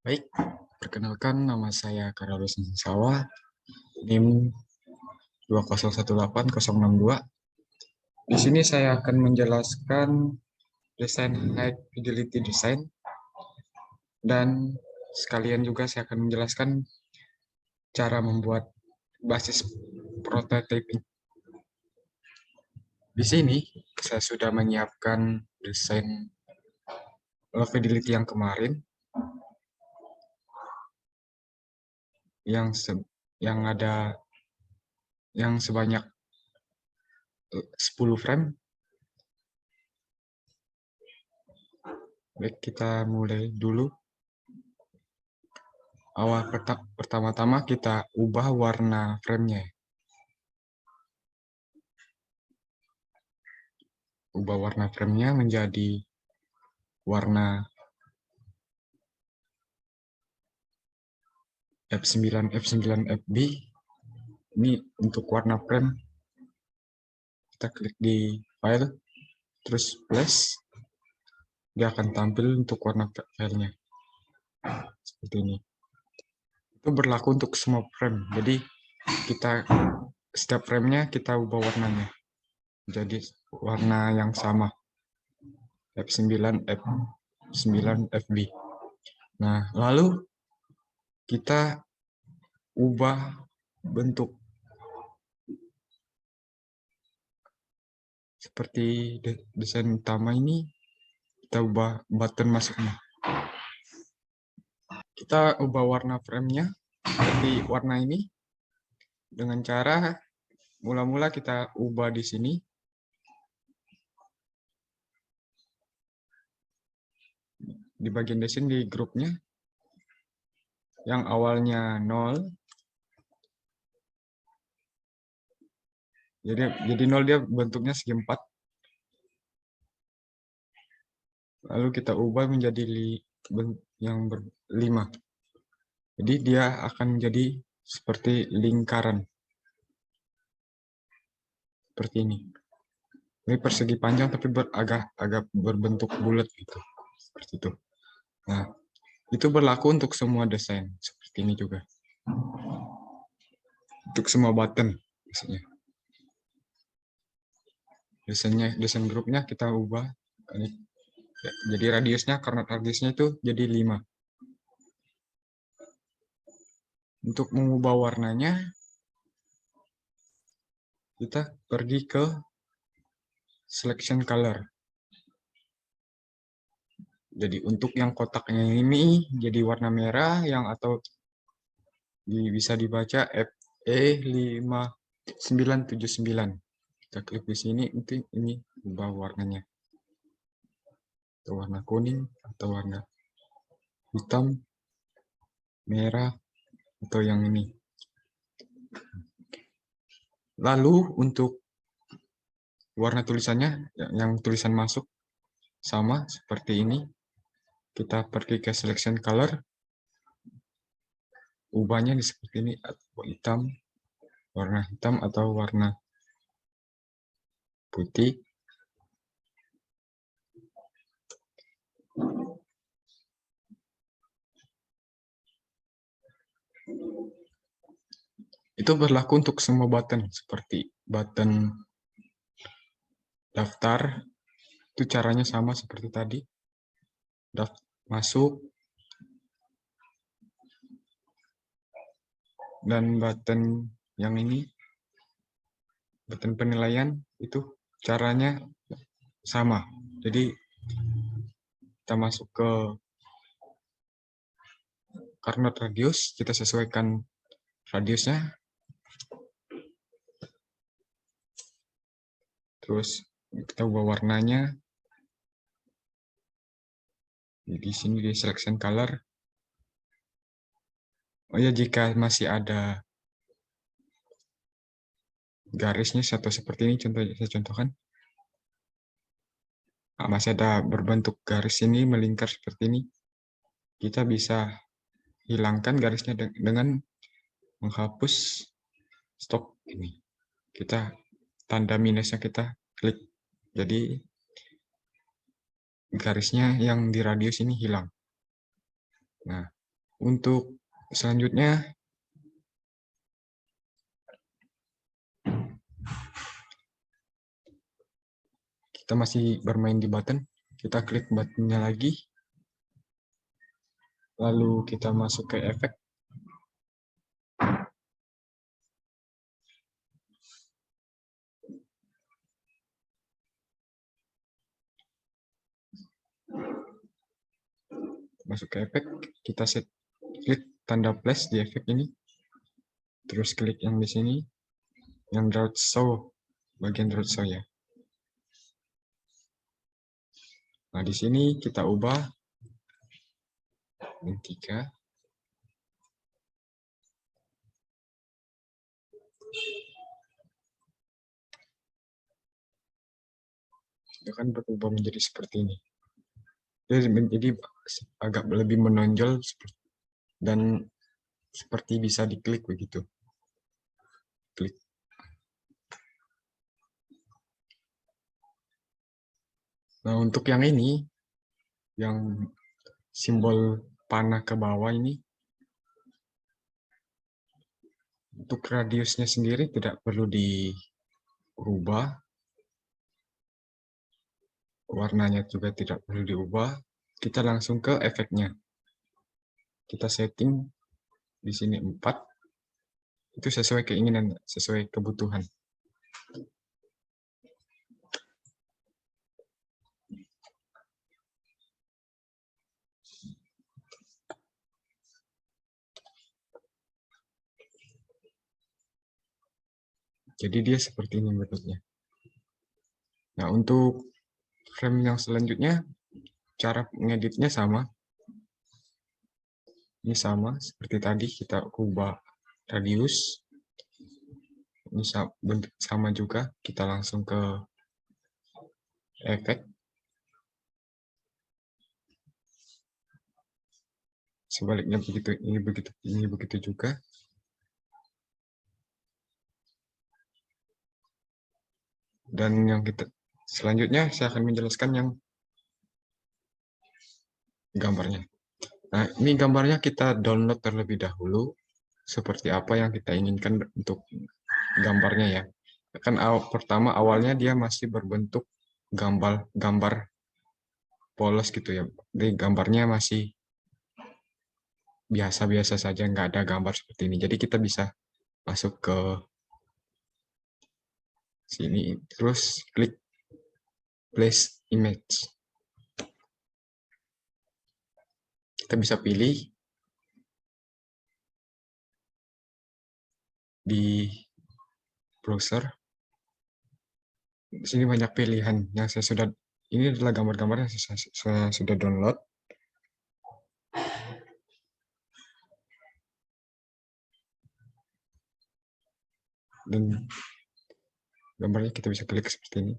Baik, perkenalkan nama saya Karolus Sawa, NIM 2018062. Di sini saya akan menjelaskan desain high fidelity design dan sekalian juga saya akan menjelaskan cara membuat basis prototyping. Di sini saya sudah menyiapkan desain low fidelity yang kemarin yang ada yang sebanyak 10 frame. Baik, kita mulai dulu. Pertama-tama kita ubah warna frame-nya. Ubah warna frame-nya menjadi warna F9 FB. Ini untuk warna frame. Kita klik di file, terus plus. Dia akan tampil untuk warna filenya. Seperti ini. Itu berlaku untuk semua frame. Jadi setiap frame-nya kita ubah warnanya. Jadi warna yang sama. F9 FB. Nah, lalu kita ubah bentuk seperti desain utama ini. Kita ubah button masuknya. Kita ubah warna frame-nya seperti warna ini dengan cara mula-mula kita ubah di sini. Di bagian desain di grupnya yang awalnya 0. Jadi 0 dia bentuknya segi 4. Lalu kita ubah menjadi yang 5. Jadi dia akan menjadi seperti lingkaran. Seperti ini. Ini persegi panjang tapi agak berbentuk bulat gitu. Seperti itu. Nah, itu berlaku untuk semua desain. Seperti ini juga. Untuk semua button biasanya. Desain grupnya kita ubah. Jadi radiusnya, karena radiusnya itu jadi 5. Untuk mengubah warnanya, kita pergi ke selection color. Jadi untuk yang kotaknya ini jadi warna merah, yang atau bisa dibaca FE5979. Kita klik di sini, ini ubah warnanya. Atau warna kuning, atau warna hitam, merah, atau yang ini. Lalu untuk warna tulisannya, yang tulisan masuk, sama seperti ini. Kita pergi ke selection color. Ubahnya seperti ini, hitam, warna hitam atau warna putih. Itu berlaku untuk semua button, seperti button daftar. Itu caranya sama seperti tadi. Masuk. Dan button yang ini, button penilaian, itu caranya sama. Jadi kita masuk ke karena radius, kita sesuaikan radiusnya. Terus kita ubah warnanya. Di sini di selection color. Oh ya, jika masih ada garisnya atau seperti ini, saya contohkan. Nah, masih ada berbentuk garis ini melingkar seperti ini. Kita bisa hilangkan garisnya dengan menghapus stop ini. Kita tanda minusnya kita klik. Jadi garisnya yang di radius ini hilang. Nah, Untuk selanjutnya, kita masih bermain di button. Kita klik buttonnya lagi. Lalu kita masuk ke efek. Masuk ke efek, kita klik tanda plus di efek ini. Terus klik yang di sini, yang road show, bagian road show ya. Nah, di sini kita ubah min 3. Itu kan berubah menjadi seperti ini. Jadi agak lebih menonjol dan seperti bisa diklik begitu. Klik. Nah, untuk yang ini, yang simbol panah ke bawah ini, untuk radiusnya sendiri tidak perlu diubah. Warnanya juga tidak perlu diubah. Kita langsung ke efeknya. Kita setting di sini 4. Itu sesuai keinginan, sesuai kebutuhan. Jadi dia seperti ini bentuknya. Nah, untuk frame yang selanjutnya, cara mengeditnya sama. Ini sama seperti tadi, kita ubah radius. Ini sama juga, kita langsung ke efek. Sebaliknya begitu, ini begitu juga. Dan yang selanjutnya saya akan menjelaskan yang gambarnya. Nah, ini gambarnya kita download terlebih dahulu seperti apa yang kita inginkan untuk gambarnya ya. Kan pertama awalnya dia masih berbentuk gambar polos gitu ya. Jadi gambarnya masih biasa-biasa saja, nggak ada gambar seperti ini. Jadi kita bisa masuk ke sini, terus klik place image. Kita bisa pilih di browser. Di sini banyak pilihan yang ini adalah gambar-gambar yang saya sudah download. Dan gambarnya kita bisa klik seperti ini.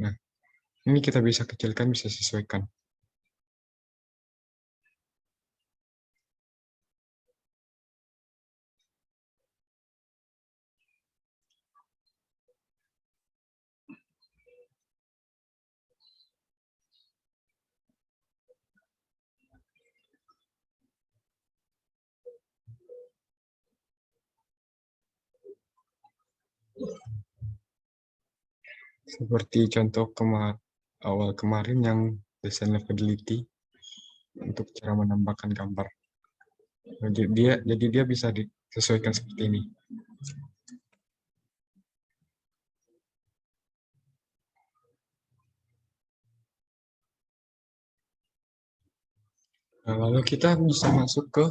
Nah, ini kita bisa kecilkan, bisa sesuaikan. Seperti contoh awal kemarin yang desain levelity untuk cara menambahkan gambar. Jadi dia bisa disesuaikan seperti ini. Nah, lalu kita bisa masuk ke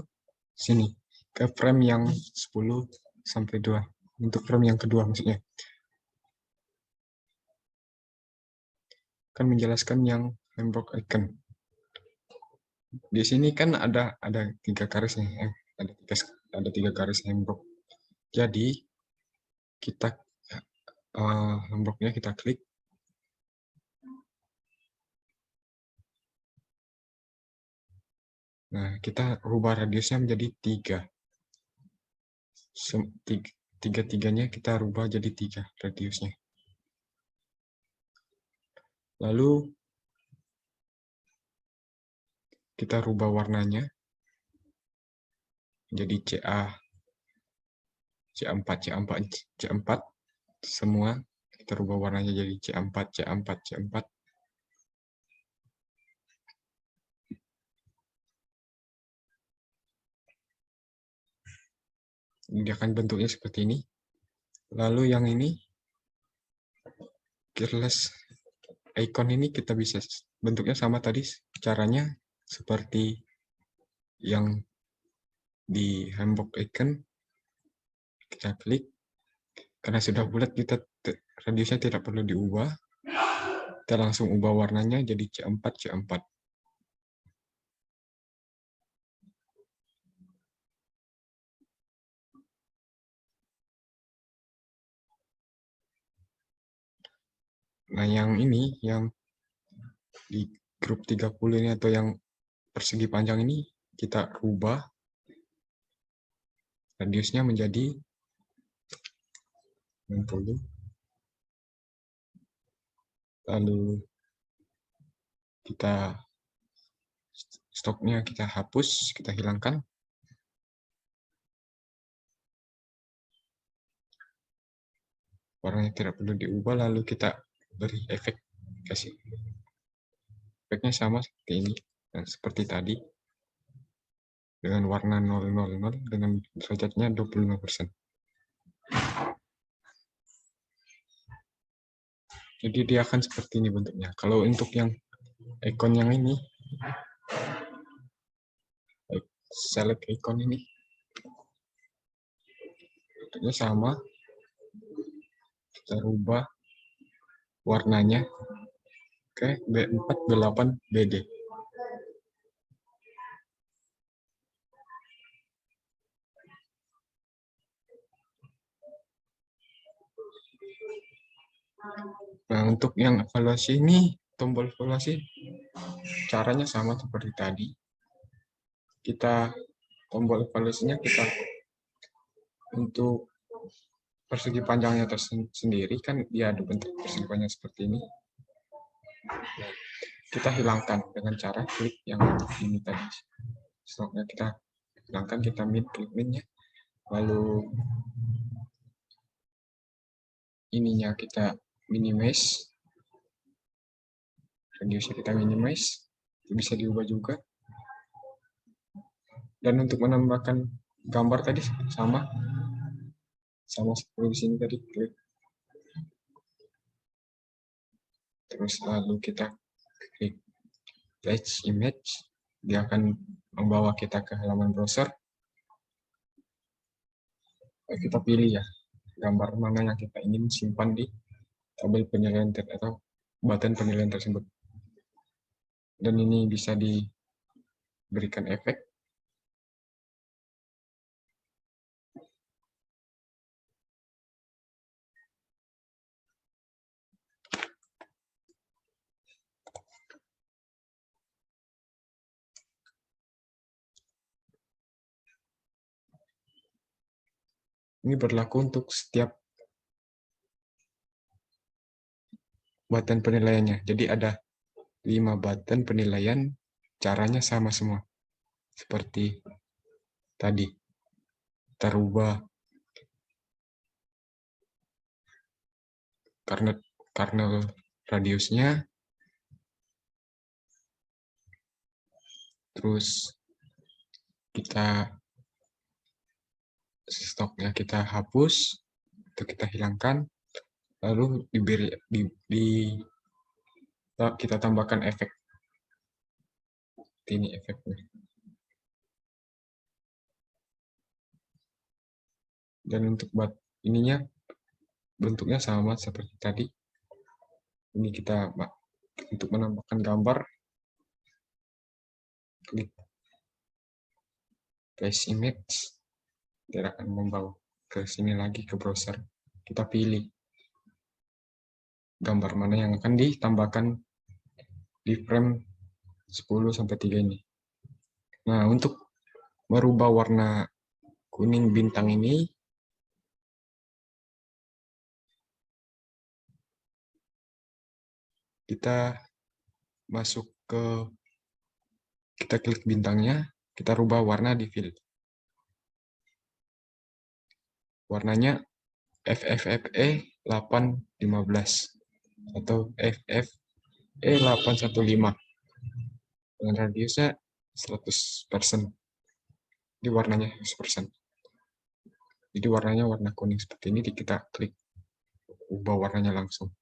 sini, ke frame yang 10 sampai 2. Untuk frame yang kedua maksudnya. Akan menjelaskan yang Hamburg icon. Di sini kan ada 3 garis nih, ada 3 garis Hamburg. Jadi kita Hamburgnya kita klik. Nah, kita rubah radiusnya menjadi 3. Tiga-tiganya kita rubah jadi 3 radiusnya. Lalu kita rubah warnanya jadi C4, C4 semua kita rubah warnanya jadi C4, C4, C4. Ini akan bentuknya seperti ini. Lalu yang ini keyless icon ini kita bisa bentuknya sama tadi, caranya seperti yang di handbook icon. Kita klik, karena sudah bulat kita radiusnya tidak perlu diubah. Kita langsung ubah warnanya jadi C4, C4. Nah, yang ini, yang di grup 30 ini atau yang persegi panjang ini, kita rubah radiusnya menjadi 60. Lalu kita stoknya kita hapus, kita hilangkan. Warnanya tidak perlu diubah, lalu kita beri efek, kasih efeknya sama seperti ini, dan seperti tadi, dengan warna 000 dengan derajatnya 25%. Jadi dia akan seperti ini bentuknya. Kalau untuk yang icon yang ini, select icon ini, bentuknya sama, kita rubah warnanya ke B4, B8, BD. Nah, untuk yang evaluasi ini, tombol evaluasi, caranya sama seperti tadi. Kita, tombol evaluasinya kita, untuk persegi panjangnya tersendiri, kan dia ada bentuk persegi panjang seperti ini. Kita hilangkan dengan cara klik yang ini tadi. Stoknya kita hilangkan, kita klik minnya. Lalu ininya kita minimize, radiusnya kita minimize, bisa diubah juga. Dan untuk menambahkan gambar tadi sama seperti di sini tadi, klik. Terus lalu kita klik Flash Image, dia akan membawa kita ke halaman browser. Kita pilih ya, gambar mana yang kita ingin simpan di tabel penilaian atau button penilaian tersebut. Dan ini bisa diberikan efek. Ini berlaku untuk setiap button penilaiannya. Jadi ada 5 button penilaian, caranya sama semua. Seperti tadi. Kita rubah karena radiusnya, terus kita stoknya kita hapus, itu kita hilangkan, lalu kita tambahkan efek. Ini efeknya. Dan untuk ininya bentuknya sama seperti tadi. Ini kita untuk menambahkan gambar, klik Flash Image, dia akan membawa ke sini lagi ke browser. Kita pilih gambar mana yang akan ditambahkan di frame 10 sampai 3 ini. Nah, untuk merubah warna kuning bintang ini, kita masuk ke, kita klik bintangnya, kita rubah warna di fill. Warnanya FFFE 815 atau FFE 815 dengan radiusnya 100%. Di warnanya 100%. Jadi warnanya warna kuning seperti ini, kita klik ubah warnanya langsung.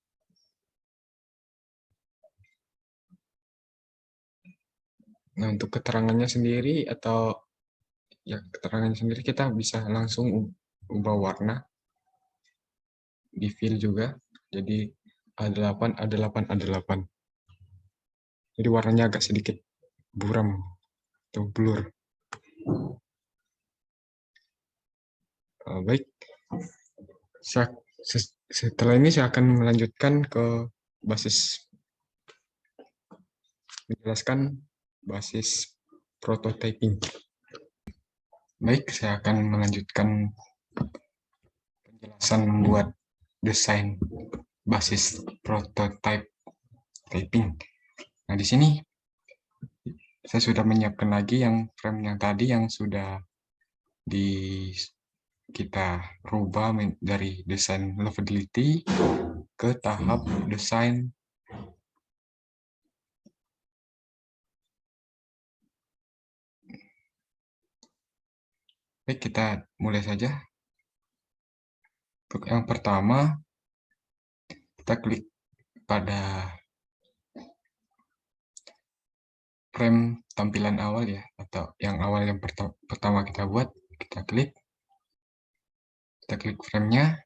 Nah, untuk keterangannya sendiri atau ya keterangannya sendiri kita bisa langsung ubah warna di fill juga. Jadi A8, A8, A8. Jadi warnanya agak sedikit buram atau blur. Baik, setelah ini saya akan melanjutkan ke menjelaskan basis prototyping. Baik, saya akan melanjutkan penjelasan membuat desain basis prototyping. Nah, di sini saya sudah menyiapkan lagi yang frame yang tadi yang sudah kita rubah dari desain lovability ke tahap desain Baik, kita mulai saja. Untuk yang pertama, kita klik pada frame tampilan awal ya, atau yang awal yang pertama kita buat, kita klik frame-nya,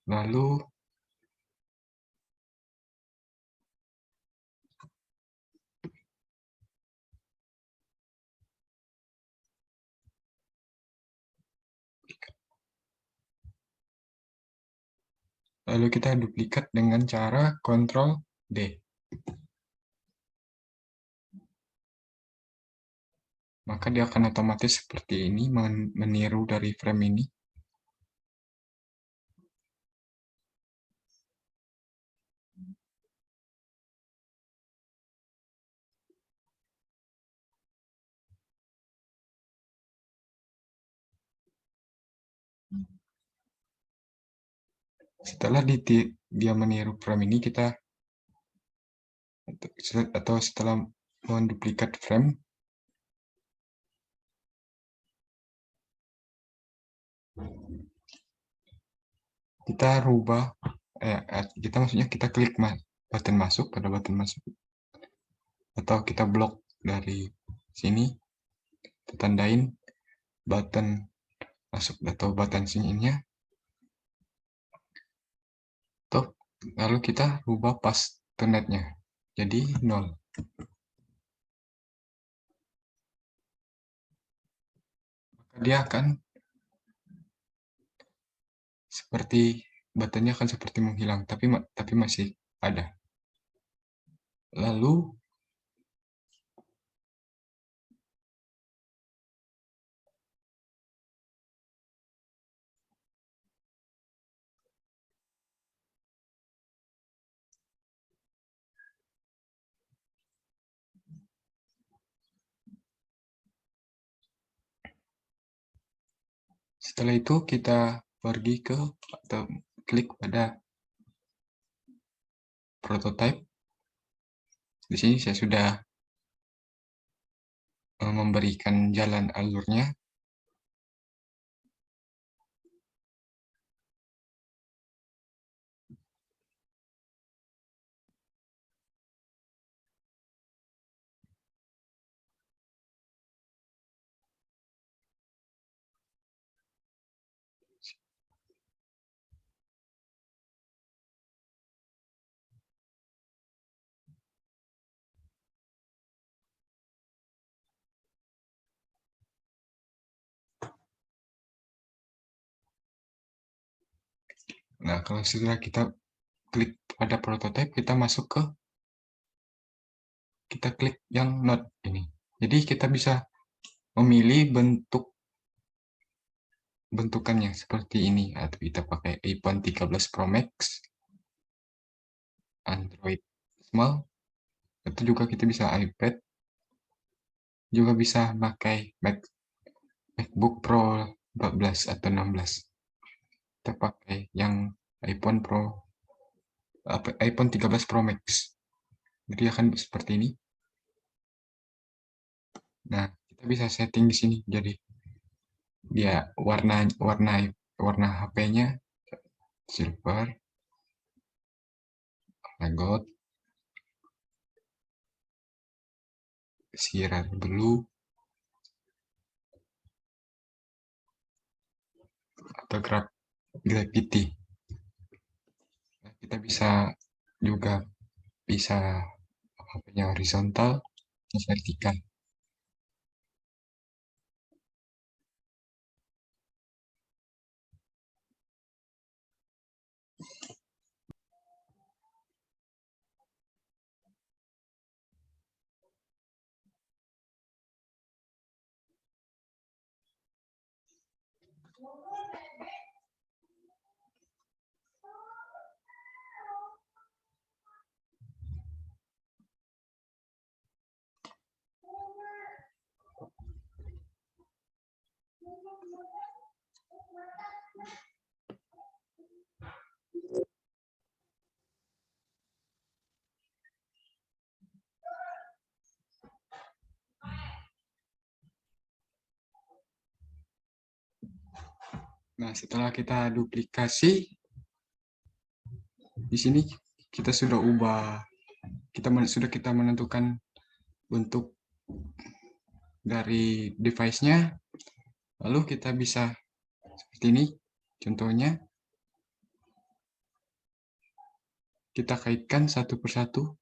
lalu kita duplikat dengan cara Ctrl D. Maka dia akan otomatis seperti ini, meniru dari frame ini. Setelah dia meniru frame ini, setelah menduplikat frame, kita rubah, kita klik button masuk, atau kita blok dari sini, kita tandain button masuk atau button sini-nya, lalu kita rubah pastenetnya jadi 0. Maka dia akan buttonnya akan seperti menghilang, tapi masih ada. Lalu setelah itu kita pergi ke atau klik pada prototype. Di sini saya sudah memberikan jalan alurnya. Nah, kalau sudah kita klik pada prototype, kita klik yang node ini. Jadi kita bisa memilih bentukannya seperti ini, atau kita pakai iPhone 13 Pro Max, Android small, atau juga kita bisa iPad, juga bisa pakai MacBook Pro 14 atau 16. Kita pakai yang iPhone 13 Pro Max. Jadi akan seperti ini. Nah, kita bisa setting di sini. Jadi dia warna HP-nya silver, gold, sirar blue, atau graffiti. Nah, kita juga bisa HP-nya horizontal, vertikal. Nah, setelah kita duplikasi, di sini kita sudah kita menentukan bentuk dari device-nya, lalu kita bisa seperti ini. Contohnya, kita kaitkan satu persatu.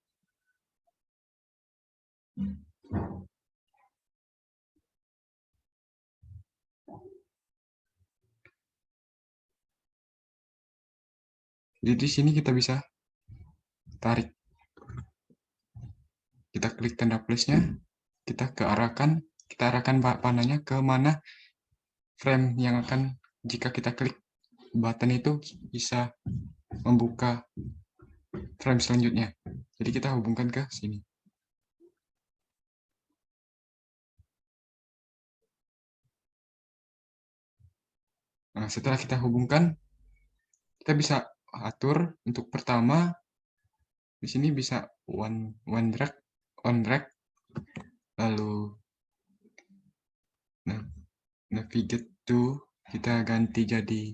Jadi di sini kita bisa tarik. Kita klik tanda plus-nya, kita arahkan panahnya ke mana frame yang akan, jika kita klik button itu bisa membuka frame selanjutnya. Jadi kita hubungkan ke sini. Nah, setelah kita hubungkan, kita bisa atur untuk pertama di sini bisa one drag, lalu navigate to, kita ganti jadi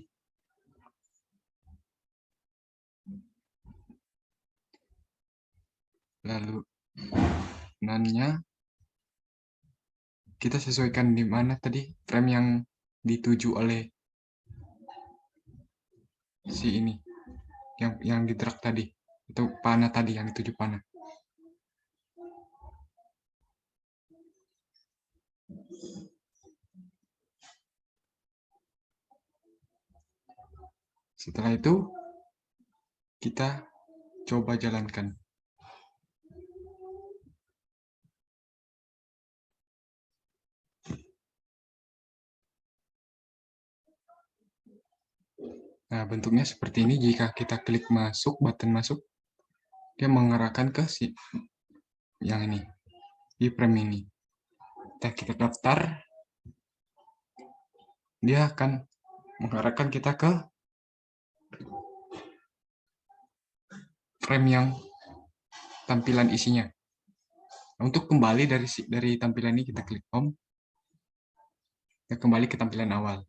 lalu none-nya kita sesuaikan di mana tadi frame yang dituju oleh si ini, yang di drag tadi, itu panah tadi yang dituju panah. Setelah itu kita coba jalankan. Nah, bentuknya seperti ini. Jika kita klik button masuk, dia mengarahkan ke yang ini, di frame ini. Kita daftar, dia akan mengarahkan kita ke frame yang tampilan isinya. Untuk kembali dari tampilan ini, kita klik home, kita kembali ke tampilan awal.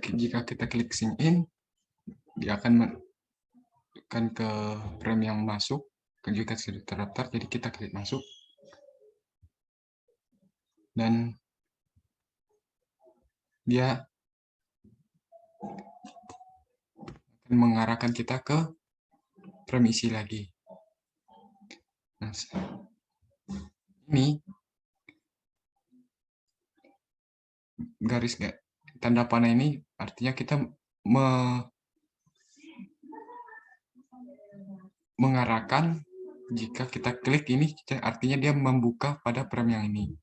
Jika kita klik sign in, dia akan ke frame yang masuk, jika sudah terdaftar, jadi kita klik masuk, dan dia akan mengarahkan kita ke frame isi lagi. Nah, ini garis tanda panah ini artinya kita mengarahkan. Jika kita klik ini, artinya dia membuka pada frame yang ini.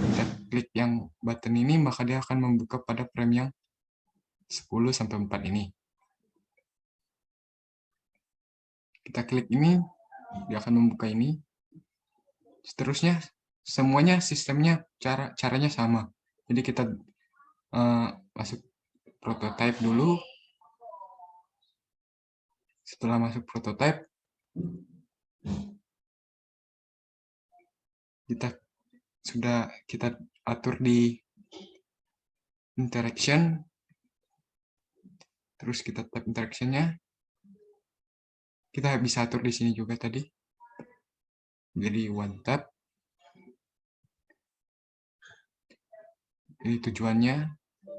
Kita klik yang button ini, maka dia akan membuka pada frame yang 10-4 ini. Kita klik ini, dia akan membuka ini. Seterusnya, semuanya sistemnya caranya sama. Jadi kita masuk prototype dulu. Setelah masuk prototype, kita atur di interaction, terus kita tap interaction-nya. Kita bisa atur di sini juga tadi. Jadi one tap. Ini tujuannya